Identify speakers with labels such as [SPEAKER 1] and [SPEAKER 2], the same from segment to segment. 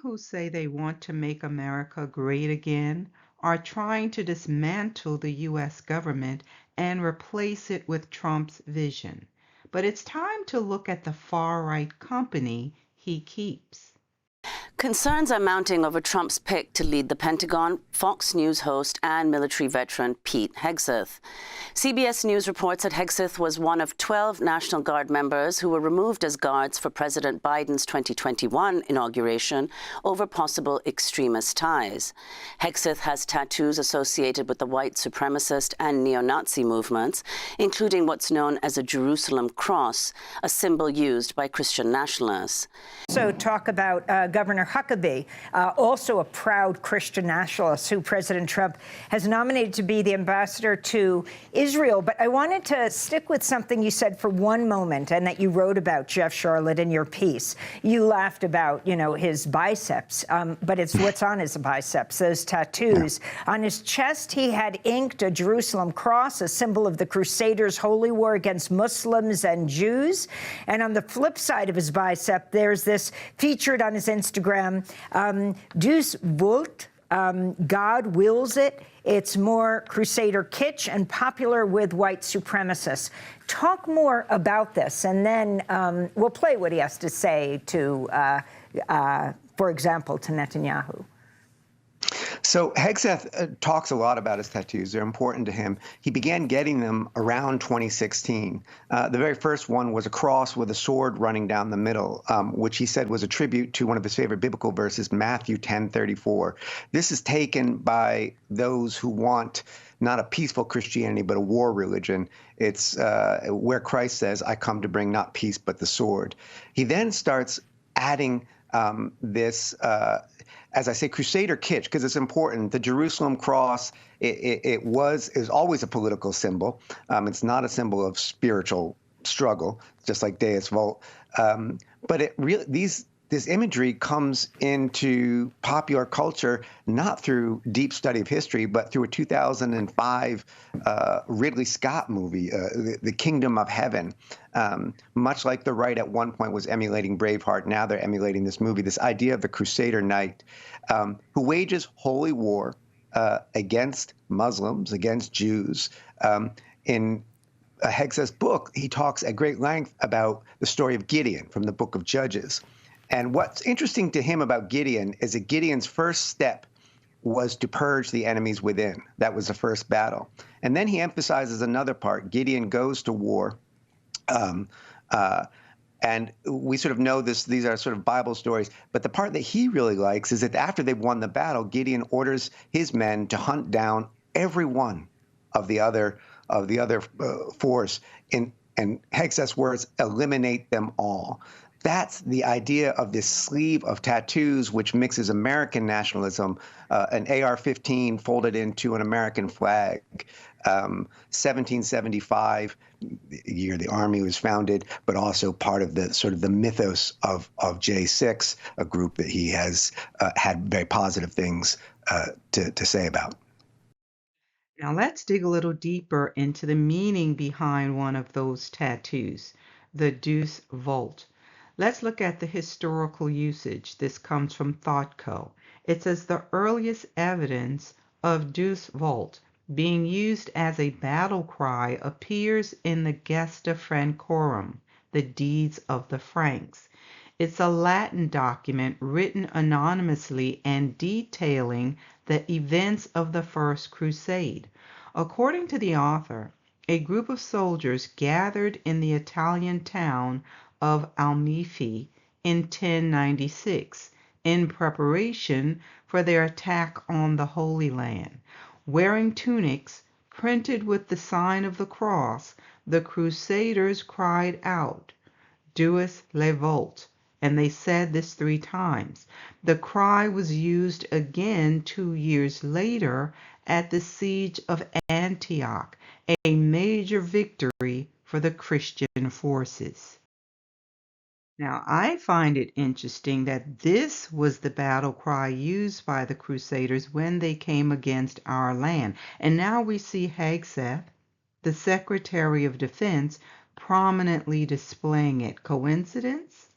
[SPEAKER 1] who say they want to make America great again are trying to dismantle the U.S. government and replace it with Trump's vision. But it's time to look at the far-right company he keeps.
[SPEAKER 2] Concerns are mounting over Trump's pick to lead the Pentagon, Fox News host and military veteran Pete Hegseth. CBS News reports that Hegseth was one of 12 National Guard members who were removed as guards for President Biden's 2021 inauguration over possible extremist ties. Hegseth has tattoos associated with the white supremacist and neo-Nazi movements, including what's known as a Jerusalem cross, a symbol used by Christian nationalists.
[SPEAKER 3] So talk about Governor Huckabee, also a proud Christian nationalist who President Trump has nominated to be the ambassador to Israel. But I wanted to stick with something you said for one moment and that you wrote about, Jeff Charlotte, in your piece. You laughed about, his biceps, but it's what's on his biceps, those tattoos. On his chest, he had inked a Jerusalem cross, a symbol of the Crusaders' holy war against Muslims and Jews. And on the flip side of his bicep, there's this featured on his Instagram, Deus vult, God wills it. It's more Crusader kitsch and popular with white supremacists. Talk more about this, and then we'll play what he has to say to, for example, to Netanyahu.
[SPEAKER 4] So Hegseth talks a lot about his tattoos. They're important to him. He began getting them around 2016. The very first one was a cross with a sword running down the middle, which he said was a tribute to one of his favorite biblical verses, Matthew 10:34. This is taken by those who want not a peaceful Christianity, but a war religion. It's where Christ says, I come to bring not peace, but the sword. He then starts adding this as I say, Crusader kitsch, because it's important. The Jerusalem cross, is always a political symbol. It's not a symbol of spiritual struggle, just like Deus Vult. But it really, this imagery comes into popular culture not through deep study of history, but through a 2005 Ridley Scott movie, The Kingdom of Heaven. Much like the right at one point was emulating Braveheart, now they're emulating this movie, this idea of the Crusader Knight who wages holy war against Muslims, against Jews. In Hegseth's book, he talks at great length about the story of Gideon from the book of Judges. And what's interesting to him about Gideon is that Gideon's first step was to purge the enemies within. That was the first battle. And then he emphasizes another part. Gideon goes to war. And we sort of know this, these are sort of Bible stories. But the part that he really likes is that after they've won the battle, Gideon orders his men to hunt down every one of the other force. And Hegseth's words, eliminate them all. That's the idea of this sleeve of tattoos, which mixes American nationalism, an AR-15 folded into an American flag, 1775, the year the Army was founded, but also part of the sort of the mythos of J6, a group that he has had very positive things to say about.
[SPEAKER 1] Now let's dig a little deeper into the meaning behind one of those tattoos, the Deus Vult. Let's look at the historical usage. This comes from ThoughtCo. It says the earliest evidence of Deus Vult being used as a battle cry appears in the Gesta Francorum, the deeds of the Franks. It's a Latin document written anonymously and detailing the events of the First Crusade. According to the author, a group of soldiers gathered in the Italian town of Almifi in 1096 in preparation for their attack on the Holy Land. Wearing tunics printed with the sign of the cross, the Crusaders cried out, Deus le Vult, and they said this 3 times. The cry was used again 2 years later at the siege of Antioch, a major victory for the Christian forces. Now, I find it interesting that this was the battle cry used by the Crusaders when they came against our land. And now we see Hegseth, the Secretary of Defense, prominently displaying it. Coincidence?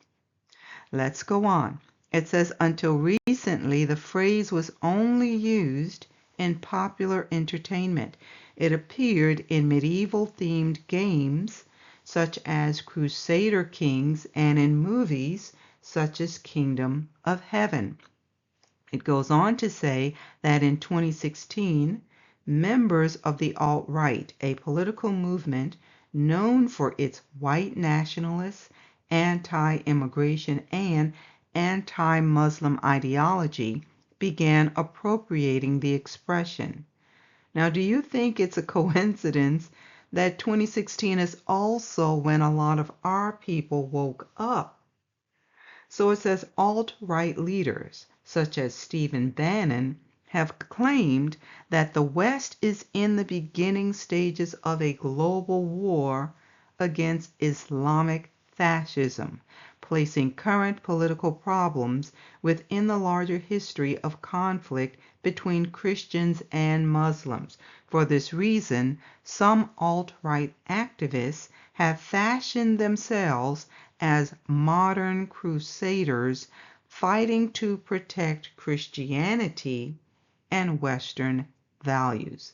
[SPEAKER 1] Let's go on. It says, until recently, the phrase was only used in popular entertainment. It appeared in medieval-themed games such as Crusader Kings and in movies such as Kingdom of Heaven. It goes on to say that in 2016, members of the alt-right, a political movement known for its white nationalist, anti-immigration, and anti-Muslim ideology, began appropriating the expression. Now, do you think it's a coincidence that 2016 is also when a lot of our people woke up? So it says alt-right leaders, such as Stephen Bannon, have claimed that the West is in the beginning stages of a global war against Islamic fascism, placing current political problems within the larger history of conflict between Christians and Muslims. For this reason, some alt-right activists have fashioned themselves as modern crusaders fighting to protect Christianity and Western values.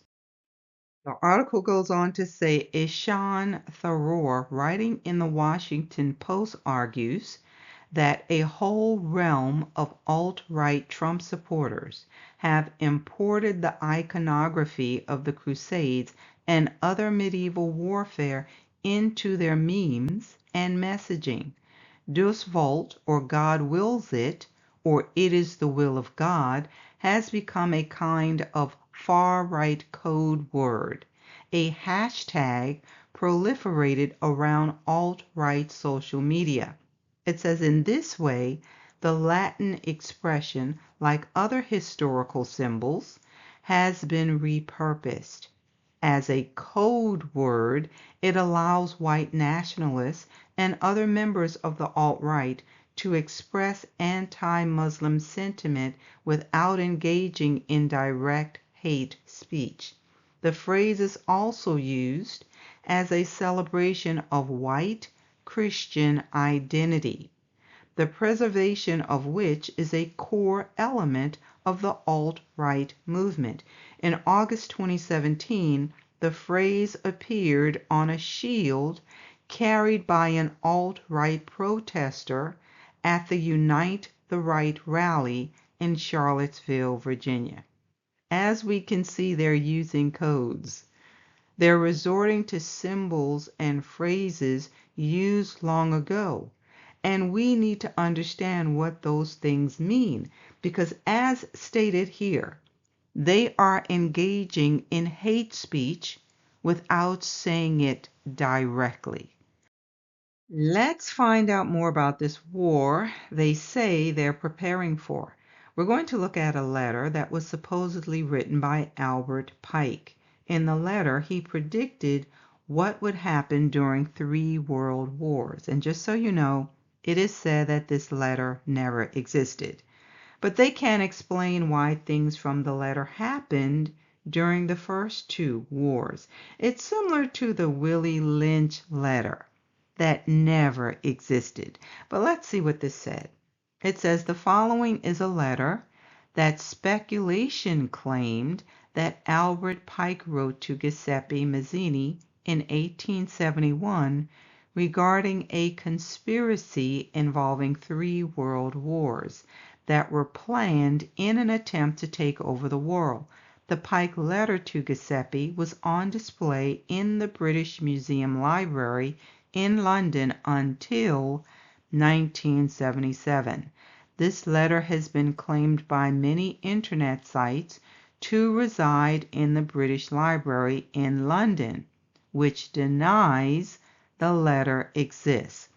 [SPEAKER 1] The article goes on to say Ishan Tharoor, writing in the Washington Post, argues that a whole realm of alt-right Trump supporters have imported the iconography of the Crusades and other medieval warfare into their memes and messaging. Dus Volt, or God wills it, or it is the will of God, has become a kind of far-right code word, a hashtag proliferated around alt-right social media. It says in this way, the Latin expression, like other historical symbols, has been repurposed. As a code word, it allows white nationalists and other members of the alt-right to express anti-Muslim sentiment without engaging in direct hate speech. The phrase is also used as a celebration of white Christian identity, the preservation of which is a core element of the alt-right movement. In August 2017, the phrase appeared on a shield carried by an alt-right protester at the Unite the Right rally in Charlottesville, Virginia. As we can see, they're using codes. They're resorting to symbols and phrases used long ago. And we need to understand what those things mean, because as stated here, they are engaging in hate speech without saying it directly. Let's find out more about this war they say they're preparing for. We're going to look at a letter that was supposedly written by Albert Pike. In the letter, he predicted what would happen during 3 world wars. And just so you know, it is said that this letter never existed. But they can't explain why things from the letter happened during the first 2 wars. It's similar to the Willie Lynch letter that never existed. But let's see what this said. It says the following is a letter that speculation claimed that Albert Pike wrote to Giuseppe Mazzini in 1871 regarding a conspiracy involving 3 world wars that were planned in an attempt to take over the world. The Pike letter to Giuseppe was on display in the British Museum Library in London until 1977. This letter has been claimed by many internet sites to reside in the British Library in London, which denies the letter exists.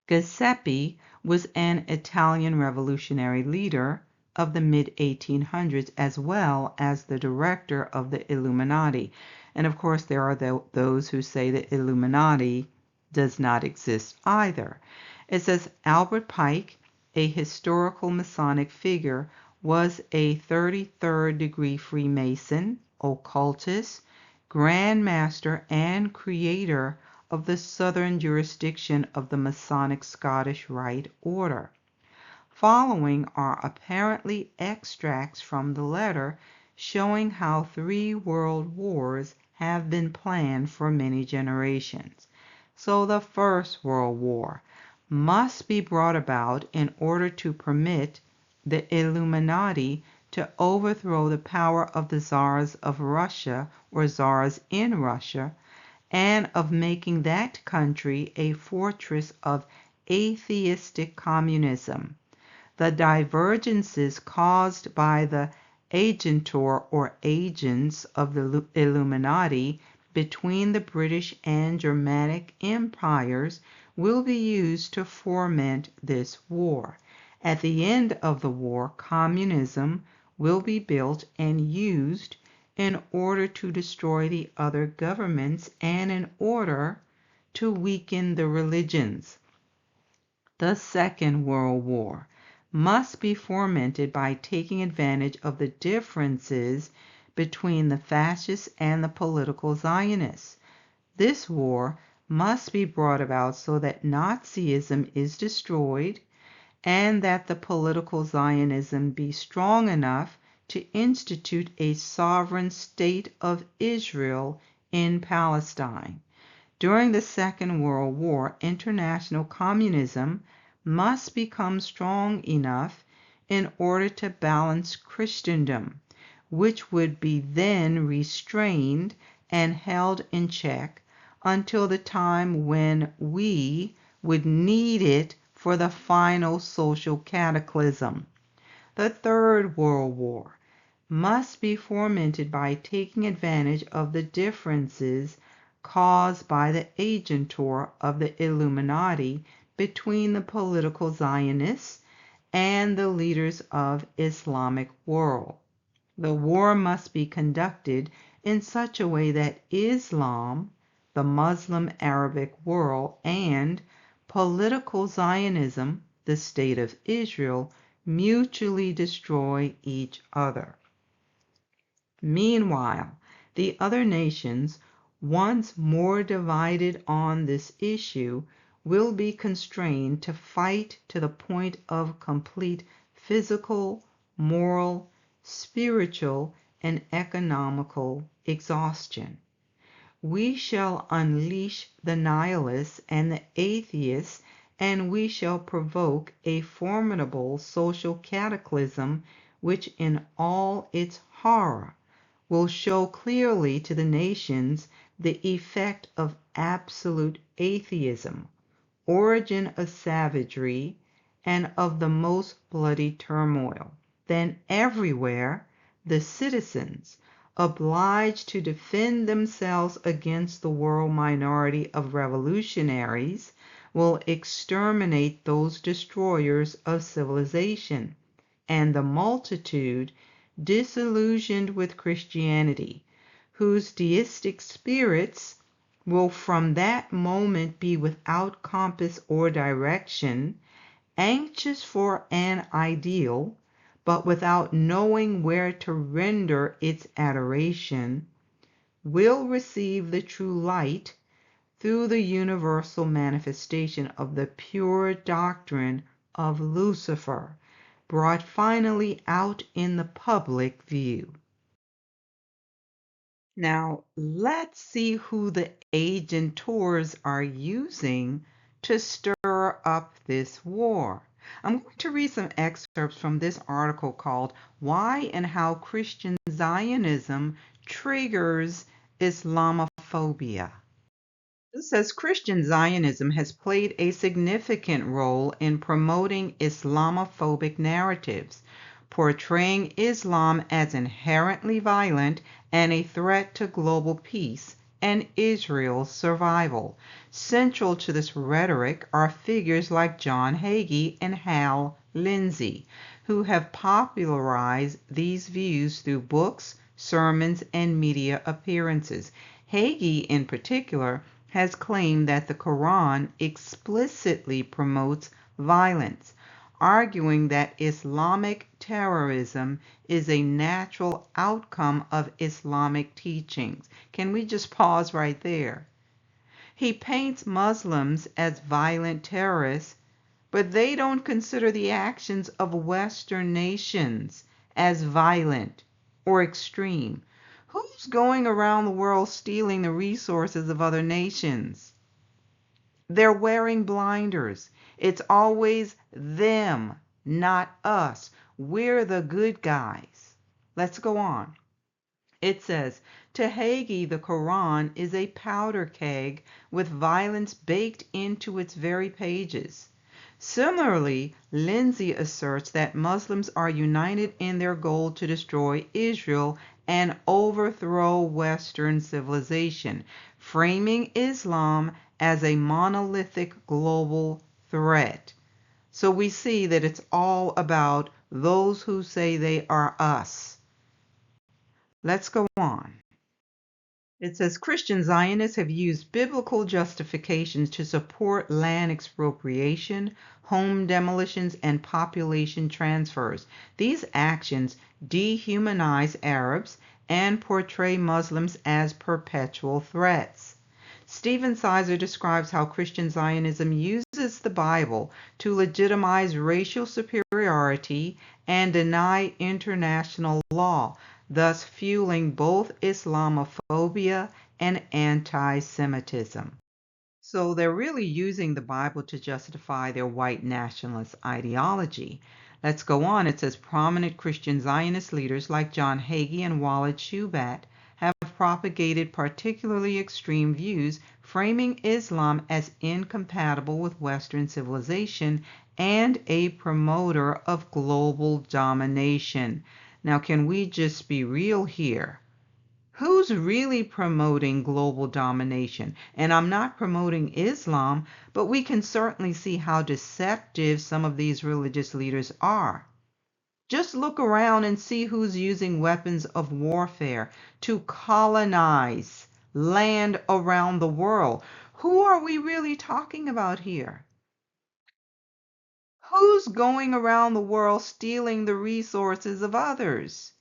[SPEAKER 1] Giuseppe was an Italian revolutionary leader of the mid-1800s as well as the director of the Illuminati. And of course, there are those who say the Illuminati does not exist either. It says Albert Pike, a historical Masonic figure, was a 33rd degree Freemason, occultist, Grand Master, and creator of the southern jurisdiction of the Masonic Scottish Rite Order. Following are apparently extracts from the letter showing how 3 world wars have been planned for many generations. So the First World War must be brought about in order to permit the Illuminati to overthrow the power of the Tsars of Russia or Tsars in Russia, and of making that country a fortress of atheistic communism. The divergences caused by the agentur or agents of the Illuminati between the British and Germanic empires will be used to foment this war. At the end of the war, communism will be built and used in order to destroy the other governments and in order to weaken the religions. The Second World War must be fomented by taking advantage of the differences between the fascists and the political Zionists. This war must be brought about so that Nazism is destroyed and that the political Zionism be strong enough to institute a sovereign state of Israel in Palestine. During the Second World War, international communism must become strong enough in order to balance Christendom, which would be then restrained and held in check until the time when we would need it for the final social cataclysm. The Third World War must be fomented by taking advantage of the differences caused by the agentur of the Illuminati between the political Zionists and the leaders of Islamic world. The war must be conducted in such a way that Islam, the Muslim Arabic world, and political Zionism, the state of Israel, mutually destroy each other. Meanwhile, the other nations, once more divided on this issue, will be constrained to fight to the point of complete physical, moral, spiritual, and economical exhaustion. We shall unleash the nihilists and the atheists, and we shall provoke a formidable social cataclysm which in all its horror will show clearly to the nations the effect of absolute atheism, origin of savagery, and of the most bloody turmoil. Then everywhere the citizens, obliged to defend themselves against the world minority of revolutionaries, will exterminate those destroyers of civilization, and the multitude, disillusioned with Christianity, whose deistic spirits will from that moment be without compass or direction, anxious for an ideal, but without knowing where to render its adoration, will receive the true light through the universal manifestation of the pure doctrine of Lucifer, brought finally out in the public view. Now, let's see who the agentors are using to stir up this war. I'm going to read some excerpts from this article called Why and How Christian Zionism Triggers Islamophobia. It says Christian Zionism has played a significant role in promoting Islamophobic narratives, portraying Islam as inherently violent and a threat to global peace and Israel's survival. Central to this rhetoric are figures like John Hagee and Hal Lindsey, who have popularized these views through books, sermons, and media appearances. Hagee, in particular, has claimed that the Quran explicitly promotes violence, arguing that Islamic terrorism is a natural outcome of Islamic teachings. Can we just pause right there? He paints Muslims as violent terrorists, but they don't consider the actions of Western nations as violent or extreme. Who's going around the world stealing the resources of other nations? They're wearing blinders. It's always them, not us. We're the good guys. Let's go on. It says, to Hagee, the Quran is a powder keg with violence baked into its very pages. Similarly, Lindsay asserts that Muslims are united in their goal to destroy Israel and overthrow Western civilization, framing Islam as a monolithic global threat. So we see that it's all about those who say they are us. Let's go on. It says Christian Zionists have used biblical justifications to support land expropriation, home demolitions, and population transfers. These actions dehumanize Arabs and portray Muslims as perpetual threats. Stephen Sizer describes how Christian Zionism uses the Bible to legitimize racial superiority and deny international law, thus fueling both Islamophobia and anti-Semitism. So they're really using the Bible to justify their white nationalist ideology. Let's go on. It says prominent Christian Zionist leaders like John Hagee and Walid Shoebat have propagated particularly extreme views, framing Islam as incompatible with Western civilization and a promoter of global domination. Now, can we just be real here? Who's really promoting global domination? And I'm not promoting Islam, but we can certainly see how deceptive some of these religious leaders are. Just look around and see who's using weapons of warfare to colonize land around the world. Who are we really talking about here? Who's going around the world stealing the resources of others?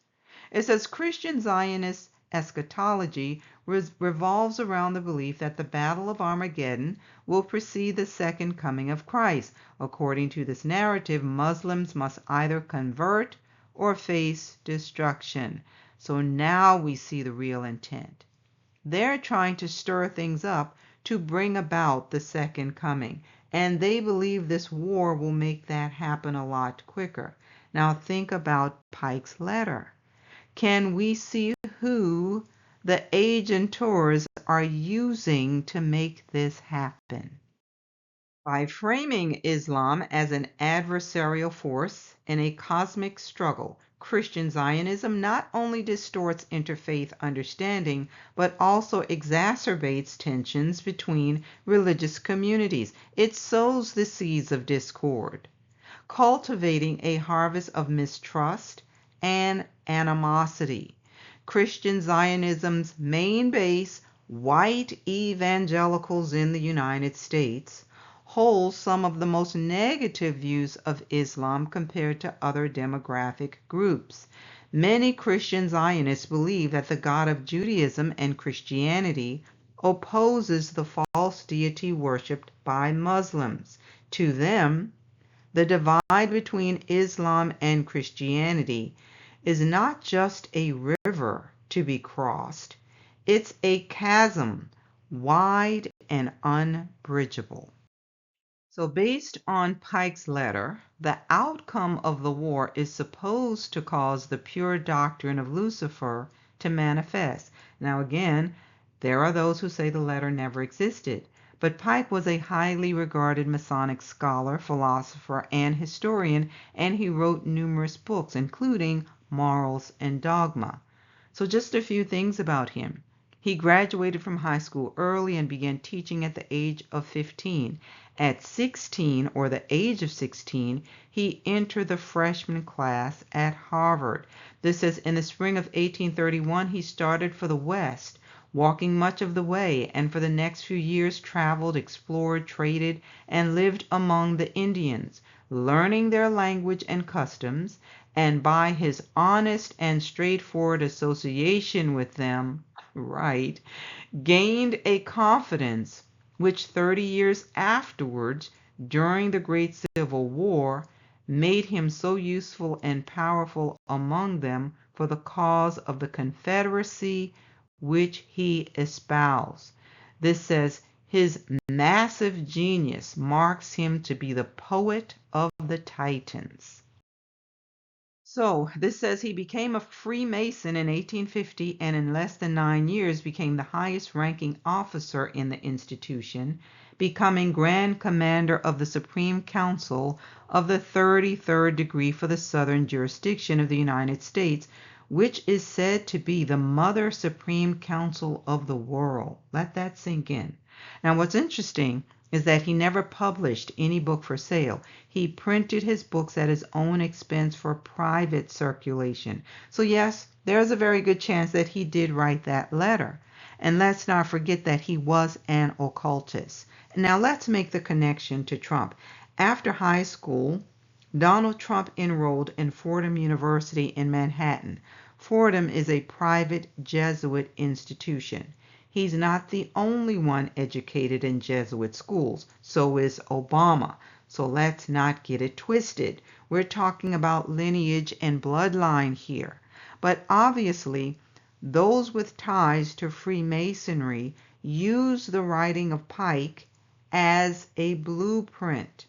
[SPEAKER 1] It says Christian Zionist eschatology revolves around the belief that the Battle of Armageddon will precede the second coming of Christ. According to this narrative, Muslims must either convert or face destruction. So now we see the real intent. They're trying to stir things up to bring about the second coming, and they believe this war will make that happen a lot quicker. Now think about Pike's letter. Can we see who the agentors are using to make this happen? By framing Islam as an adversarial force in a cosmic struggle, Christian Zionism not only distorts interfaith understanding, but also exacerbates tensions between religious communities. It sows the seeds of discord, cultivating a harvest of mistrust and animosity. Christian Zionism's main base, white evangelicals in the United States, holds some of the most negative views of Islam compared to other demographic groups. Many Christian Zionists believe that the God of Judaism and Christianity opposes the false deity worshipped by Muslims. To them, the divide between Islam and Christianity is not just a river to be crossed, it's a chasm, wide and unbridgeable. So based on Pike's letter, the outcome of the war is supposed to cause the pure doctrine of Lucifer to manifest. Now again, there are those who say the letter never existed. But Pike was a highly regarded Masonic scholar, philosopher, and historian, and he wrote numerous books, including Morals and Dogma. So just a few things about him. He graduated from high school early and began teaching at the age of 15. At 16, or the age of 16, he entered the freshman class at Harvard. This says in the spring of 1831, he started for the West, walking much of the way, and for the next few years traveled, explored, traded, and lived among the Indians, learning their language and customs, and by his honest and straightforward association with them, gained a confidence which 30 years afterwards during the Great Civil War made him so useful and powerful among them for the cause of the Confederacy which he espoused. This says his massive genius marks him to be the poet of the Titans. So this says he became a Freemason in 1850 and in less than 9 years became the highest ranking officer in the institution, becoming Grand Commander of the Supreme Council of the 33rd degree for the Southern jurisdiction of the United States, which is said to be the Mother Supreme Council of the world. Let that sink in. Now what's interesting is that he never published any book for sale. He printed his books at his own expense for private circulation. So yes, there's a very good chance that he did write that letter. And let's not forget that he was an occultist. Now let's make the connection to Trump. After high school, Donald Trump enrolled in Fordham University in Manhattan. Fordham is a private Jesuit institution. He's not the only one educated in Jesuit schools. So is Obama. So let's not get it twisted. We're talking about lineage and bloodline here. But obviously, those with ties to Freemasonry use the writing of Pike as a blueprint.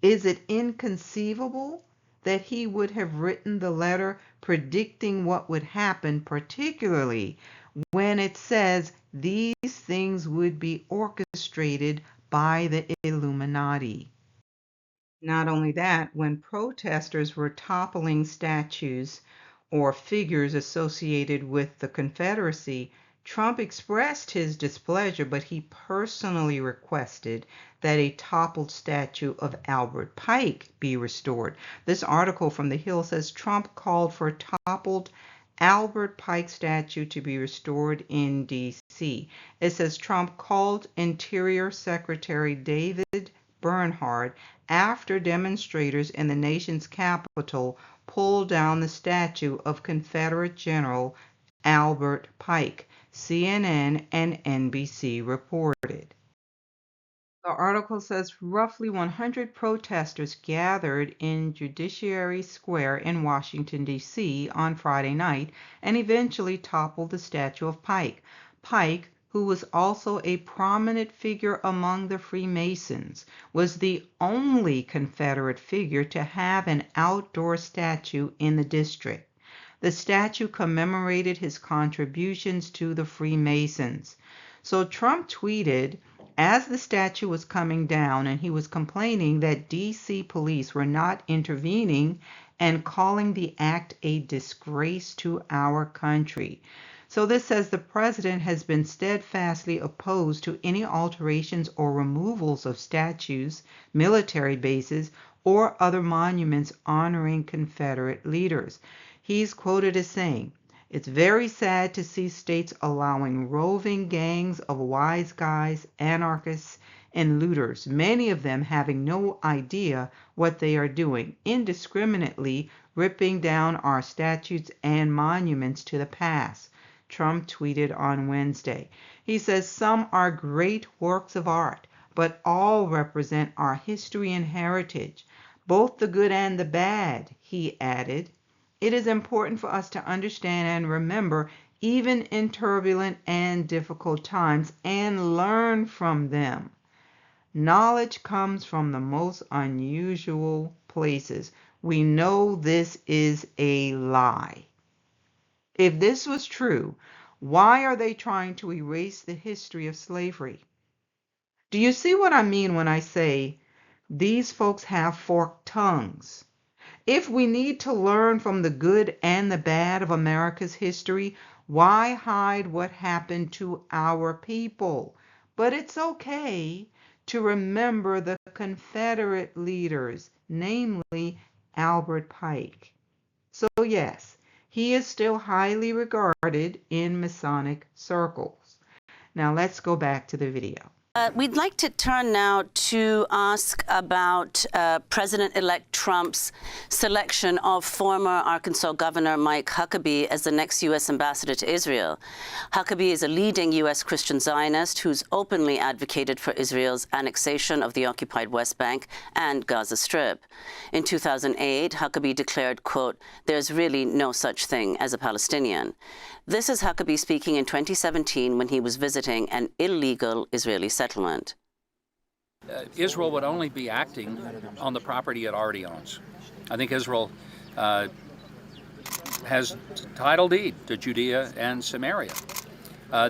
[SPEAKER 1] Is it inconceivable that he would have written the letter predicting what would happen, particularly when it says these things would be orchestrated by the Illuminati? Not only that, when protesters were toppling statues or figures associated with the Confederacy, Trump expressed his displeasure, but he personally requested that a toppled statue of Albert Pike be restored. This article from The Hill says Trump called for a toppled Albert Pike statue to be restored in D.C. It says Trump called Interior Secretary David Bernhardt after demonstrators in the nation's capital pulled down the statue of Confederate General Albert Pike, CNN and NBC reported. The article says roughly 100 protesters gathered in Judiciary Square in Washington, D.C. on Friday night and eventually toppled the statue of Pike. Pike, who was also a prominent figure among the Freemasons, was the only Confederate figure to have an outdoor statue in the district. The statue commemorated his contributions to the Freemasons. So Trump tweeted as the statue was coming down, and he was complaining that D.C. police were not intervening and calling the act a disgrace to our country. So this says the president has been steadfastly opposed to any alterations or removals of statues, military bases, or other monuments honoring Confederate leaders. He's quoted as saying, "It's very sad to see states allowing roving gangs of wise guys, anarchists, and looters, many of them having no idea what they are doing, indiscriminately ripping down our statues and monuments to the past," Trump tweeted on Wednesday. He says some are great works of art, but all represent our history and heritage, both the good and the bad, he added. It is important for us to understand and remember even in turbulent and difficult times and learn from them. Knowledge comes from the most unusual places. We know this is a lie. If this was true, why are they trying to erase the history of slavery? Do you see what I mean when I say these folks have forked tongues? If we need to learn from the good and the bad of America's history, why hide what happened to our people? But it's okay to remember the Confederate leaders, namely Albert Pike. So yes, he is still highly regarded in Masonic circles. Now let's go back to the video.
[SPEAKER 2] We'd like to turn now to ask about President-elect Trump's selection of former Arkansas Governor Mike Huckabee as the next U.S. ambassador to Israel. Huckabee is a leading U.S. Christian Zionist who's openly advocated for Israel's annexation of the occupied West Bank and Gaza Strip. In 2008, Huckabee declared, quote, "There's really no such thing as a Palestinian." This is Huckabee speaking in 2017 when he was visiting an illegal Israeli settlement.
[SPEAKER 5] Israel would only be acting on the property it already owns. I think Israel has title deed to Judea and Samaria.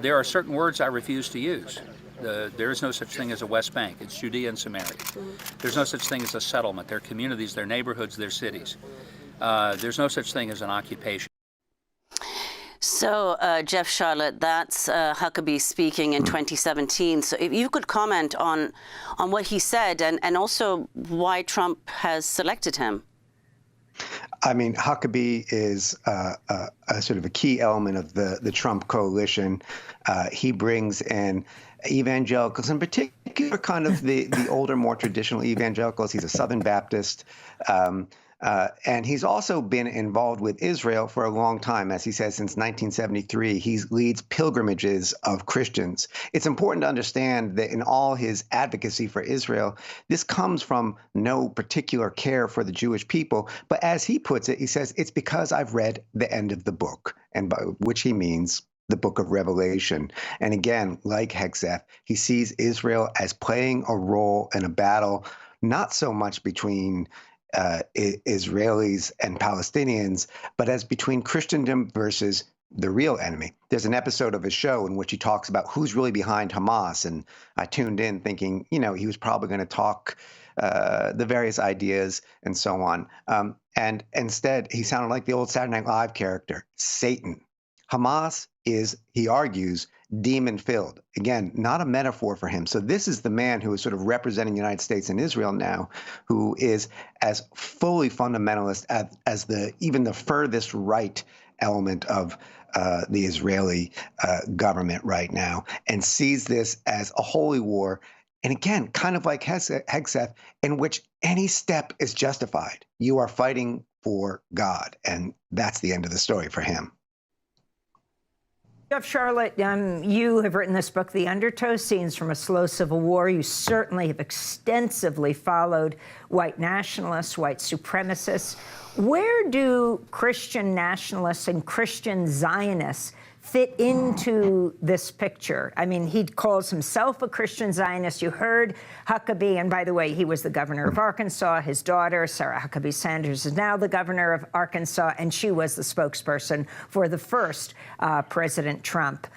[SPEAKER 5] There are certain words I refuse to use. There is no such thing as a West Bank. It's Judea and Samaria. There's no such thing as a settlement. They're communities, they're neighborhoods, they're cities. There's no such thing as an occupation.
[SPEAKER 2] So, Jeff, Charlotte, that's Huckabee speaking in 2017. So if you could comment on what he said and also why Trump has selected him.
[SPEAKER 4] I mean, Huckabee is a sort of a key element of the Trump coalition. He brings in evangelicals, in particular, kind of the older, more traditional evangelicals. He's a Southern Baptist. And he's also been involved with Israel for a long time. As he says, since 1973, he leads pilgrimages of Christians. It's important to understand that in all his advocacy for Israel, this comes from no particular care for the Jewish people. But as he puts it, he says, it's because I've read the end of the book, and by which he means the book of Revelation. And again, like Hegseth, he sees Israel as playing a role in a battle, not so much between Israelis and Palestinians, but as between Christendom versus the real enemy. There's an episode of his show in which he talks about who's really behind Hamas, and I tuned in thinking, he was probably going to talk the various ideas and so on. And instead, he sounded like the old Saturday Night Live character, Satan. Hamas is, he argues, demon-filled. Again, not a metaphor for him. So this is the man who is sort of representing the United States and Israel now, who is as fully fundamentalist as even the furthest right element of the Israeli government right now, and sees this as a holy war. And again, kind of like Hegseth, in which any step is justified. You are fighting for God, and that's the end of the story for him.
[SPEAKER 3] Jeff, Charlotte, you have written this book, The Undertow, Scenes from a Slow Civil War. You certainly have extensively followed white nationalists, white supremacists. Where do Christian nationalists and Christian Zionists fit into this picture? I mean, he calls himself a Christian Zionist. You heard Huckabee, and by the way, he was the governor of Arkansas. His daughter, Sarah Huckabee Sanders, is now the governor of Arkansas, and she was the spokesperson for the first President Trump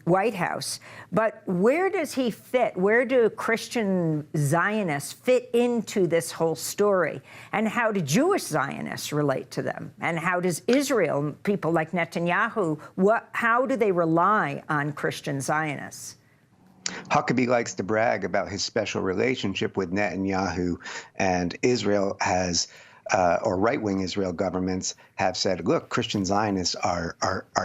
[SPEAKER 3] White House. But where does he fit? Where do Christian Zionists fit into this whole story? And how do Jewish Zionists relate to them? And how does Israel, people like Netanyahu, how do they rely on Christian Zionists?
[SPEAKER 4] Huckabee likes to brag about his special relationship with Netanyahu, and Israel has, or right-wing Israel governments have said, look, Christian Zionists are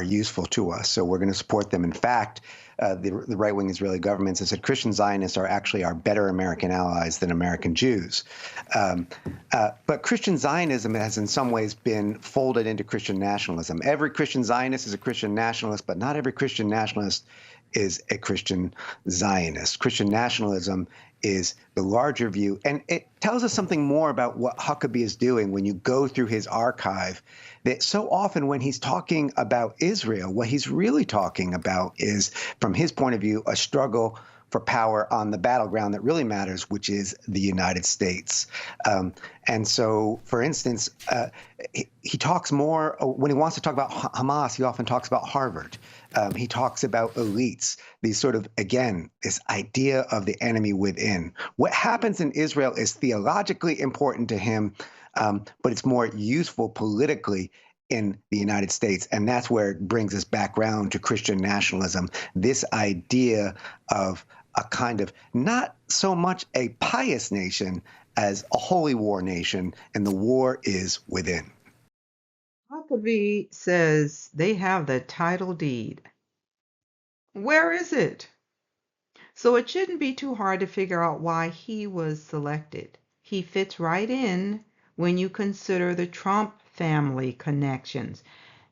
[SPEAKER 4] useful to us, so we're going to support them. In fact, the right-wing Israeli governments have said Christian Zionists are actually our better American allies than American Jews. But Christian Zionism has in some ways been folded into Christian nationalism. Every Christian Zionist is a Christian nationalist, but not every Christian nationalist is a Christian Zionist. Christian nationalism is the larger view. And it tells us something more about what Huckabee is doing when you go through his archive, that so often when he's talking about Israel, what he's really talking about is, from his point of view, a struggle for power on the battleground that really matters, which is the United States. And so, for instance, he talks more, when he wants to talk about Hamas, he often talks about Harvard. He talks about elites, these sort of, again, this idea of the enemy within. What happens in Israel is theologically important to him, but it's more useful politically in the United States. And that's where it brings us back around to Christian nationalism, this idea of a kind of not so much a pious nation as a holy war nation, and the war is within.
[SPEAKER 1] Huckabee says they have the title deed. Where is it? So it shouldn't be too hard to figure out why he was selected. He fits right in when you consider the Trump family connections.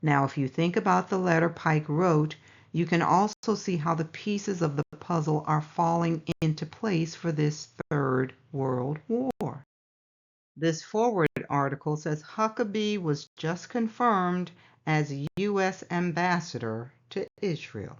[SPEAKER 1] Now, if you think about the letter Pike wrote, you can also see how the pieces of the puzzle are falling into place for this Third World War. This forward article says Huckabee was just confirmed as U.S. ambassador to Israel.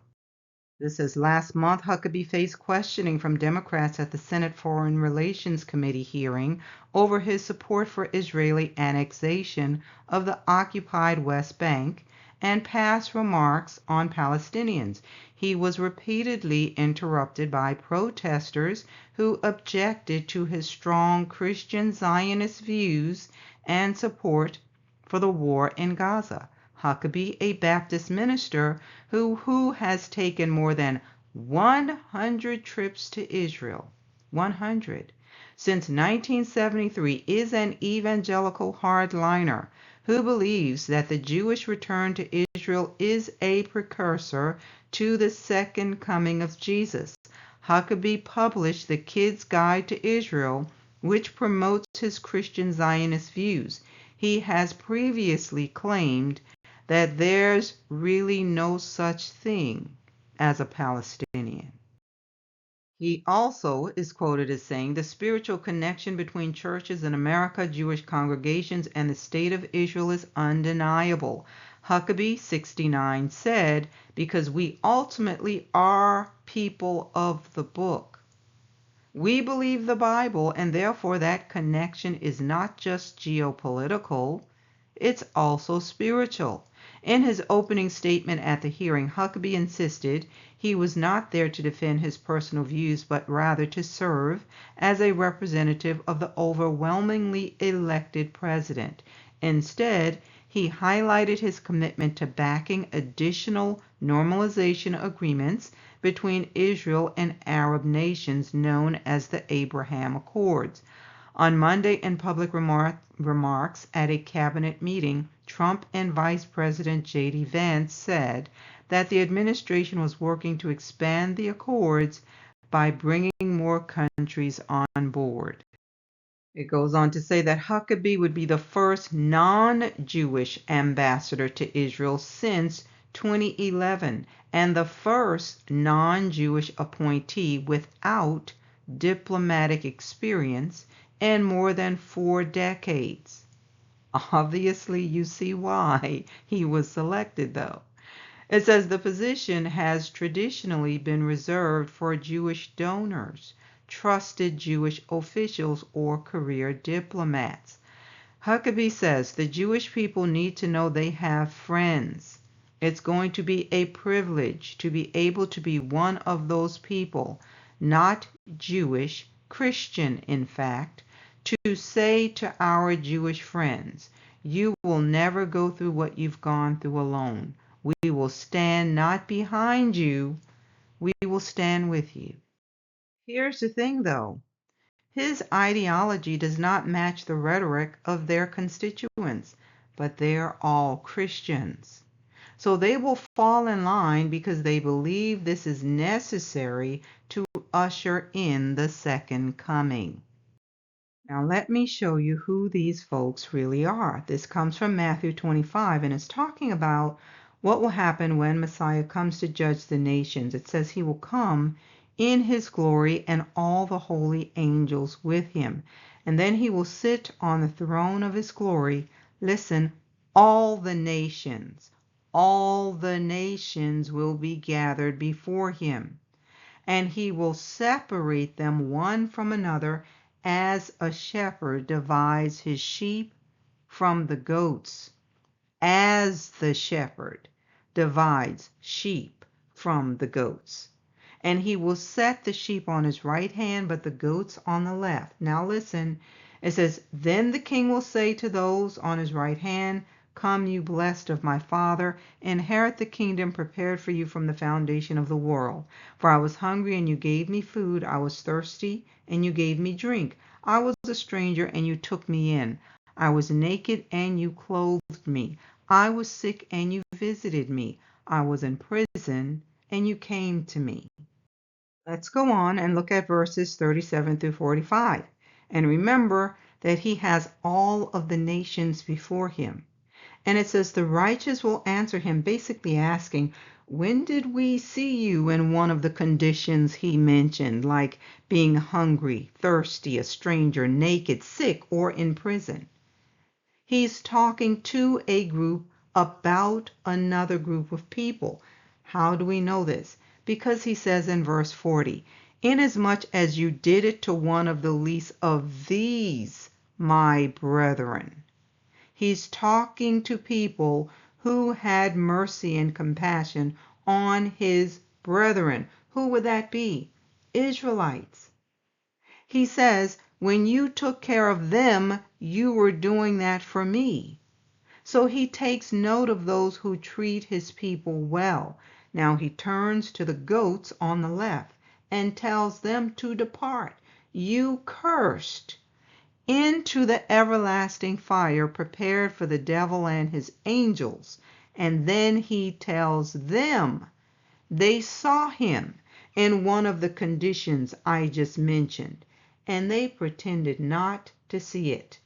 [SPEAKER 1] This says last month Huckabee faced questioning from Democrats at the Senate Foreign Relations Committee hearing over his support for Israeli annexation of the occupied West Bank and past remarks on Palestinians. He was repeatedly interrupted by protesters who objected to his strong Christian Zionist views and support for the war in Gaza. Huckabee, a Baptist minister who has taken more than 100 trips to Israel, 100, since 1973, is an evangelical hardliner who believes that the Jewish return to Israel is a precursor to the second coming of Jesus. Huckabee published The Kid's Guide to Israel, which promotes his Christian Zionist views. He has previously claimed that there's really no such thing as a Palestinian. He also is quoted as saying the spiritual connection between churches in America, Jewish congregations, and the state of Israel is undeniable. Huckabee, 69, said, because we ultimately are people of the book. We believe the Bible, and therefore that connection is not just geopolitical, it's also spiritual. In his opening statement at the hearing, Huckabee insisted he was not there to defend his personal views, but rather to serve as a representative of the overwhelmingly elected president. Instead, he highlighted his commitment to backing additional normalization agreements between Israel and Arab nations known as the Abraham Accords. On Monday, in public remarks at a cabinet meeting, Trump and Vice President J.D. Vance said that the administration was working to expand the accords by bringing more countries on board. It goes on to say that Huckabee would be the first non-Jewish ambassador to Israel since 2011 and the first non-Jewish appointee without diplomatic experience in more than 4 decades. Obviously, you see why he was selected, though. It says the position has traditionally been reserved for Jewish donors, trusted Jewish officials, or career diplomats. Huckabee says the Jewish people need to know they have friends. It's going to be a privilege to be able to be one of those people, not Jewish, Christian, in fact, to say to our Jewish friends, you will never go through what you've gone through alone. We will stand not behind you, we will stand with you. Here's the thing, though. His ideology does not match the rhetoric of their constituents, but they're all Christians. So they will fall in line because they believe this is necessary to usher in the second coming. Now let me show you who these folks really are. This comes from Matthew 25 and is talking about what will happen when Messiah comes to judge the nations. It says he will come in his glory and all the holy angels with him. And then he will sit on the throne of his glory. Listen, all the nations will be gathered before him. And he will separate them one from another as a shepherd divides his sheep from the goats. As the shepherd divides sheep from the goats. And he will set the sheep on his right hand, but the goats on the left. Now listen, it says, then the king will say to those on his right hand, come, you blessed of my Father, inherit the kingdom prepared for you from the foundation of the world. For I was hungry, and you gave me food. I was thirsty, and you gave me drink. I was a stranger, and you took me in. I was naked, and you clothed me. I was sick, and you visited me. I was in prison, and you came to me. Let's go on and look at verses 37 through 45. And remember that he has all of the nations before him. And it says, the righteous will answer him, basically asking, when did we see you in one of the conditions he mentioned, like being hungry, thirsty, a stranger, naked, sick, or in prison? He's talking to a group about another group of people. How do we know this? Because he says in verse 40, inasmuch as you did it to one of the least of these, my brethren. He's talking to people who had mercy and compassion on his brethren. Who would that be? Israelites. He says, when you took care of them, you were doing that for me. So he takes note of those who treat his people well. Now he turns to the goats on the left and tells them to depart. You cursed, into the everlasting fire prepared for the devil and his angels. And then he tells them they saw him in one of the conditions I just mentioned, and they pretended not to see it.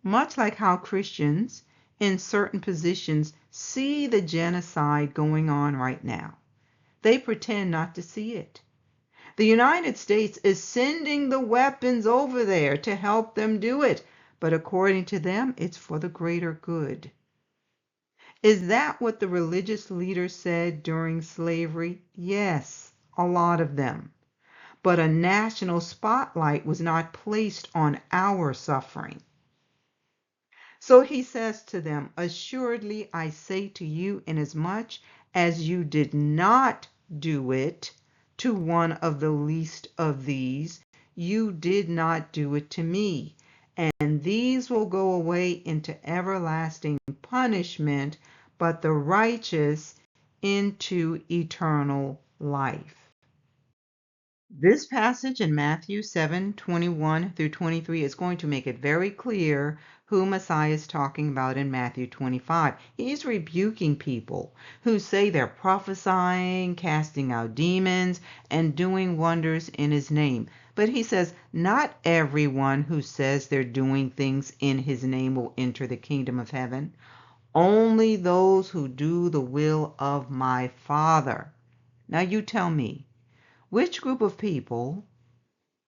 [SPEAKER 1] Much like how Christians in certain positions see the genocide going on right now. They pretend not to see it. The United States is sending the weapons over there to help them do it, but according to them, it's for the greater good. Is that what the religious leaders said during slavery? Yes, a lot of them. But a national spotlight was not placed on our suffering. So he says to them, assuredly I say to you, inasmuch as you did not do it to one of the least of these, you did not do it to me. And these will go away into everlasting punishment, but the righteous into eternal life. This passage in Matthew 7:21 through 23 is going to make it very clear who Messiah is talking about in Matthew 25. He's rebuking people who say they're prophesying, casting out demons, and doing wonders in his name. But he says, not everyone who says they're doing things in his name will enter the kingdom of heaven. Only those who do the will of my Father. Now you tell me, which group of people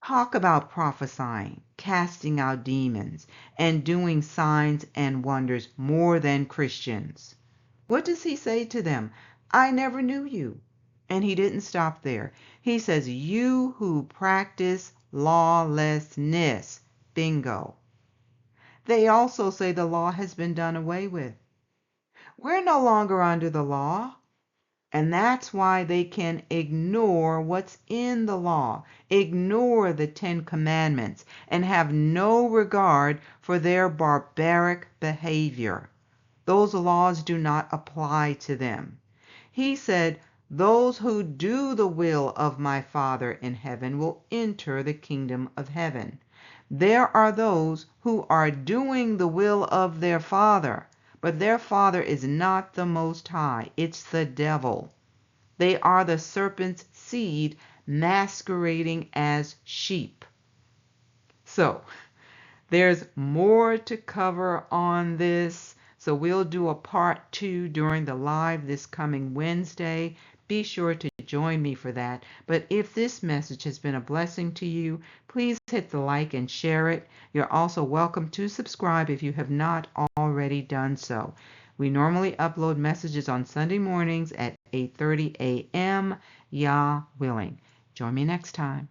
[SPEAKER 1] talk about prophesying, casting out demons, and doing signs and wonders more than Christians? What does he say to them? I never knew you. And he didn't stop there. He says, you who practice lawlessness. Bingo. They also say the law has been done away with. We're no longer under the law. And that's why they can ignore what's in the law, ignore the 10 Commandments, and have no regard for their barbaric behavior. Those laws do not apply to them. He said, those who do the will of my Father in heaven will enter the kingdom of heaven. There are those who are doing the will of their Father, but their father is not the Most High. It's the devil. They are the serpent's seed masquerading as sheep. So, there's more to cover on this. So we'll do a part 2 during the live this coming Wednesday. Be sure to join me for that. But if this message has been a blessing to you, please hit the like and share it. You're also welcome to subscribe if you have not already done so. We normally upload messages on Sunday mornings at 8:30 a.m. Yah willing. Join me next time.